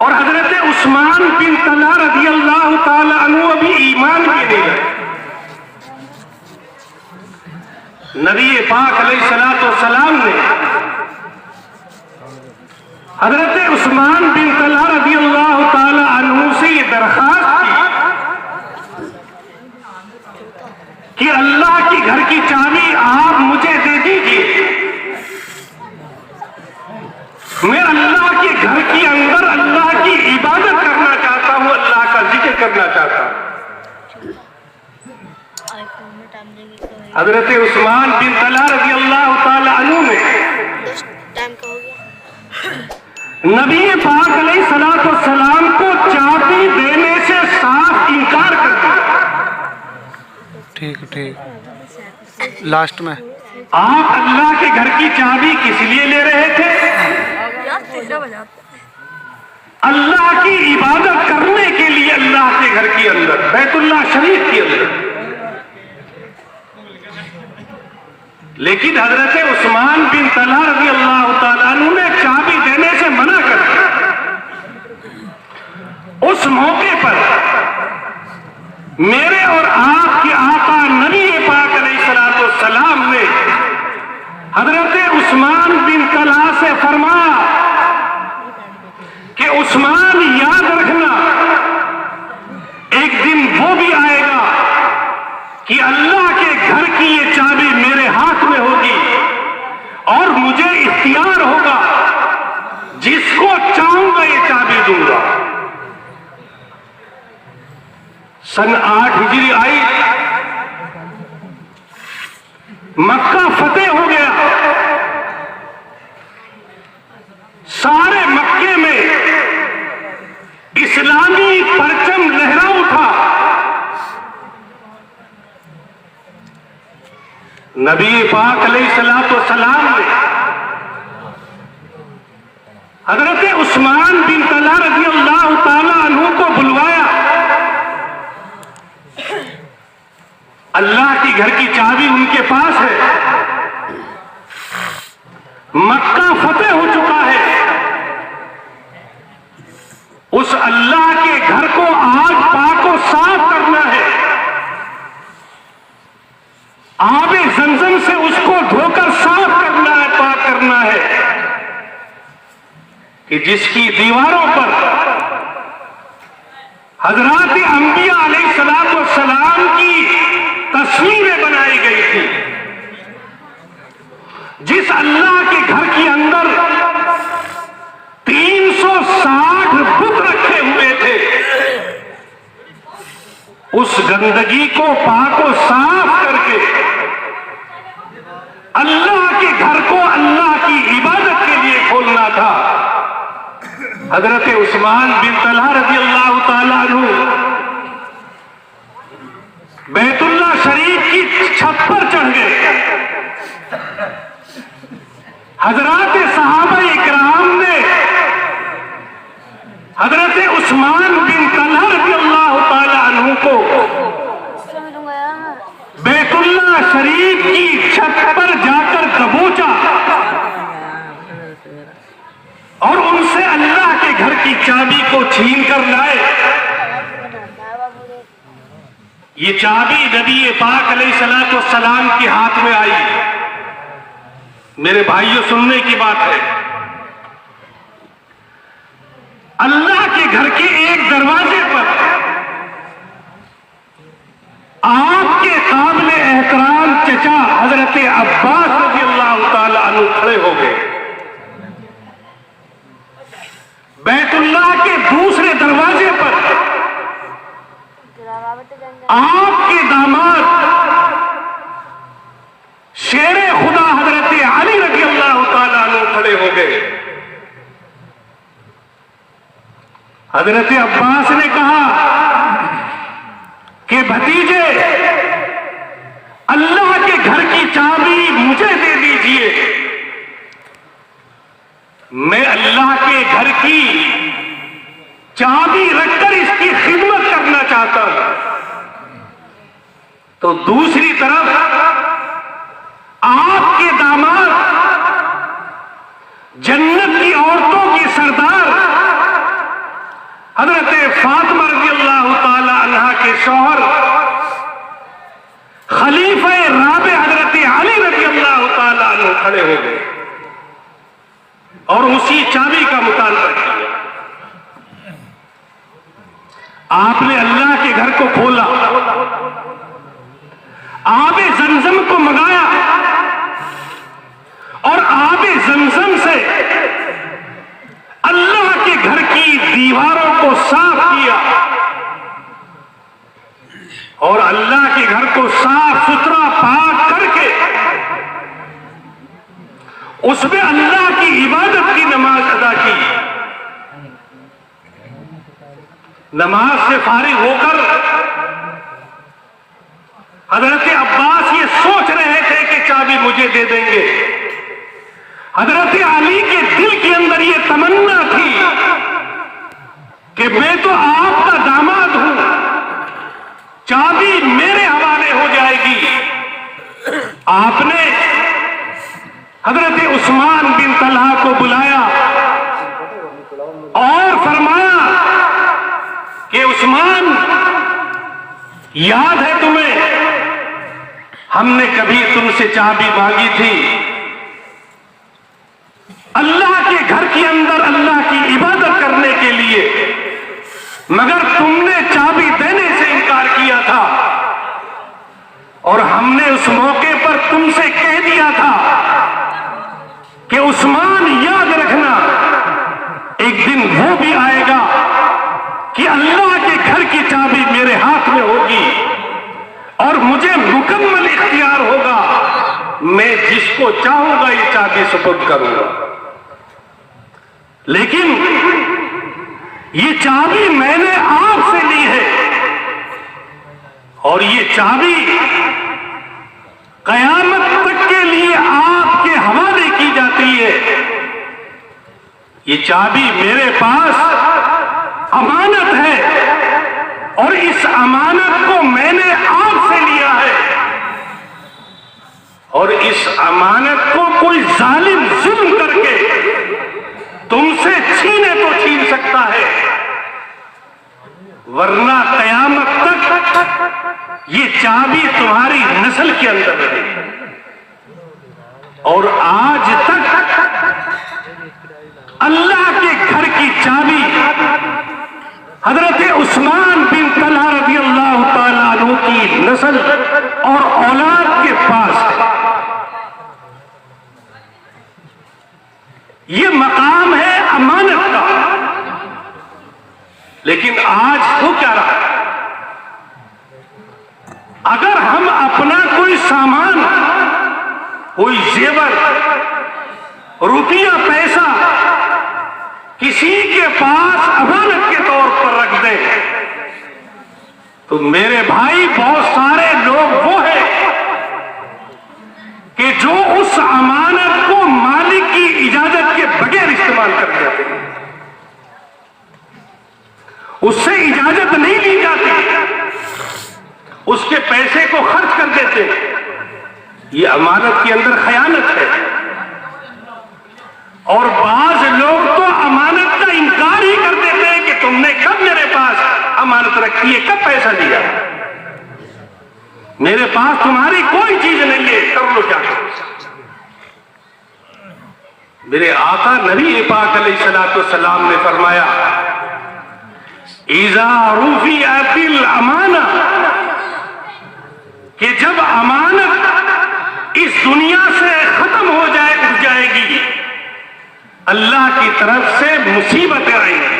और हजरत उस्मान बिन तलहा रज़ियल्लाहु ताला अन्हु अभी ईमान भी नहीं लाए। नबी पाक अलैहिस्सलातु वस्सलाम ने हजरत उस्मान बिन तलहा रज़ियल्लाहु ताला अन्हु से ये दरखास्त की कि अल्लाह की घर की चाबी आप मुझे दे दीजिए, मैं अल्लाह के घर के अंदर अल्लाह की इबादत करना चाहता हूं, अल्लाह का जिक्र करना चाहता हूं। हजरत उस्मान बिन तलहा रज़ियल्लाहु ताला अन्हु ने नबी पाक अलैहिस्सलातु वस्सलाम को चाबी देने से साफ इनकार कर दिया। ठीक लास्ट में आप अल्लाह के घर की चाबी किस लिए ले रहे थे? अल्लाह की इबादत करने के लिए, अल्लाह के घर के अंदर, बैतुल्लाह शरीफ के अंदर। लेकिन हजरत उस्मान बिन तलहा रज़ियल्लाहु ताला अन्हु ने चाबी देने से मना कर दिया। उस मौके पर मेरे और आपके आका नबी पाक अलैहिस्सलातु वस्सलाम ने हजरत उस्मान बिन तलहा से फरमाया कि उस्मान, याद रखना एक दिन वो भी आएगा कि अल्लाह के घर की ये चाबी मेरे हाथ में होगी और मुझे इख्तियार होगा, जिसको चाहूंगा ये चाबी दूंगा। सन 8 हिजरी आई, मक्का फतेह हो गया। सारे मक्के में इस्लामी परचम लहरा उठा। नबी पाक अलैहिस्सलातु वस्सलाम ने हजरत उस्मान बिन तलहा रज़ियल्लाहु ताला अन्हु को बुलवाया। अल्लाह की घर की चाबी उनके पास है, मक्का फतेह हो चुका है। उस अल्लाह के घर को आग पाको साफ करना है, आबे ज़मज़म से उसको धोकर साफ करना है, पाक करना है, कि जिसकी दीवारों पर हजरात अंबिया अलैहिस्सलातु वस्सलाम की तस्वीरें बनाई गई थी। जिस अल्लाह के घर के अंदर 360 बुत रखे हुए थे, उस गंदगी को पाको साफ करके अल्लाह के घर को अल्लाह की इबादत के लिए खोलना था। हजरत उस्मान बिन तलहा रज़ियल्लाहु ताला अन्हु बैतुल्लाह शरीफ की छत पर चढ़ गए। हजरात सहाबा इकराम ने हजरत उस्मान बिन तलहा रज़ियल्लाहु ताला अन्हु को बैतुल्लाह शरीफ की छत पर जाकर दबोचा और उनसे अल्लाह के घर की चाबी को छीन कर लाए। ये चाबी नबी पाक अलैहिस्सलातु वस्सलाम के हाथ में आई। मेरे भाइयों, सुनने की बात है, अल्लाह के घर के एक दरवाजे पर आपके काबिल एहतराम चचा हजरत अब्बास रज़ियल्लाहु ताला अन्हु खड़े हो गए। बैतुल्लाह के दूसरे दरवाजे पर आपके दामाद शेरे खुदा हजरत अली रज़ियल्लाहु ताला अन्हु खड़े हो गए। हजरत अब्बास ने कहा कि भतीजे, अल्लाह के घर की चाबी मुझे दे दीजिए, मैं अल्लाह के घर की चाबी रखकर इसकी खिदमत करना चाहता हूं। तो दूसरी तरफ आपके दामाद जन्नत की औरतों की सरदार शौहर खलीफा राबे हजरत अली रज़ी अल्लाह तआला अन्हु खड़े हो गए और उसी चाबी का मुतालबा किया। आपने अल्लाह के घर को खोला, आबे ज़मज़म को मंगाया और आबे ज़मज़म से अल्लाह के घर की दीवारों को साफ किया और अल्लाह के घर को साफ सुथरा पाक करके उसमें अल्लाह की इबादत की नमाज अदा की। नमाज से फारिग होकर हजरत अब्बास ये सोच रहे थे कि चाबी मुझे दे देंगे। हजरत अली के दिल के अंदर ये तमन्ना थी कि मैं तो आपका दामाद हूं, चाबी मेरे हवाले हो जाएगी। आपने हजरत उस्मान बिन तलहा को बुलाया और फरमाया कि उस्मान, याद है तुम्हें हमने कभी तुमसे चाबी मांगी थी, अल्लाह के घर के अंदर अल्लाह की इबादत करने के लिए, मगर तुमने चाबी देने से इनकार किया था और हमने उस मौके पर तुमसे कह दिया था कि उस्मान याद रखना, एक दिन वो भी आएगा कि अल्लाह के घर की चाबी मेरे हाथ में होगी और मुझे मुकम्मल इख्तियार होगा, मैं जिसको चाहूंगा ये चाबी सुपुर्द करूंगा। लेकिन ये चाबी मैंने आपसे ली है और ये चाबी कयामत तक के लिए आपके हवाले की जाती है। ये चाबी मेरे पास अमानत है और इस अमानत को मैंने आपसे लिया है और इस अमानत को कोई जालिम जुल्म करके तुमसे छीने तो छीन सकता है, वरना कयामत तक ये चाबी तुम्हारी नस्ल के अंदर रहेगी। और आज तक अल्लाह के घर की चाबी हजरत उस्मान बिन तलहा रज़ी अल्लाह तआला अन्हु की नस्ल और औलाद के पास है। ये मकाम है अमानत का। लेकिन आज हो क्या रहा है, अगर हम अपना कोई सामान, कोई जेवर, रुपया, पैसा किसी के पास अमानत के तौर पर रख दें, तो मेरे भाई बहुत सारे लोग वो हैं कि जो उस अमानत को मालिक की इजाजत के बगैर इस्तेमाल कर देते हैं, उससे इजाजत नहीं ली जाती, उसके पैसे को खर्च कर देते हैं। ये अमानत के अंदर खयानत है। और बाज लोग तो अमानत का इनकार ही कर देते हैं कि तुमने कब मेरे पास अमानत रखी है, कब पैसा दिया, मेरे पास तुम्हारी कोई चीज नहीं है, कर लो क्या करो। मेरे आका नबी पाक अलैहिस्सलाम ने फरमाया, इज़ा रुफ़िअतिल अमाना, कि जब अमानत इस दुनिया से खत्म हो जाए, उठ जाएगी, अल्लाह की तरफ से मुसीबतें आएंगी।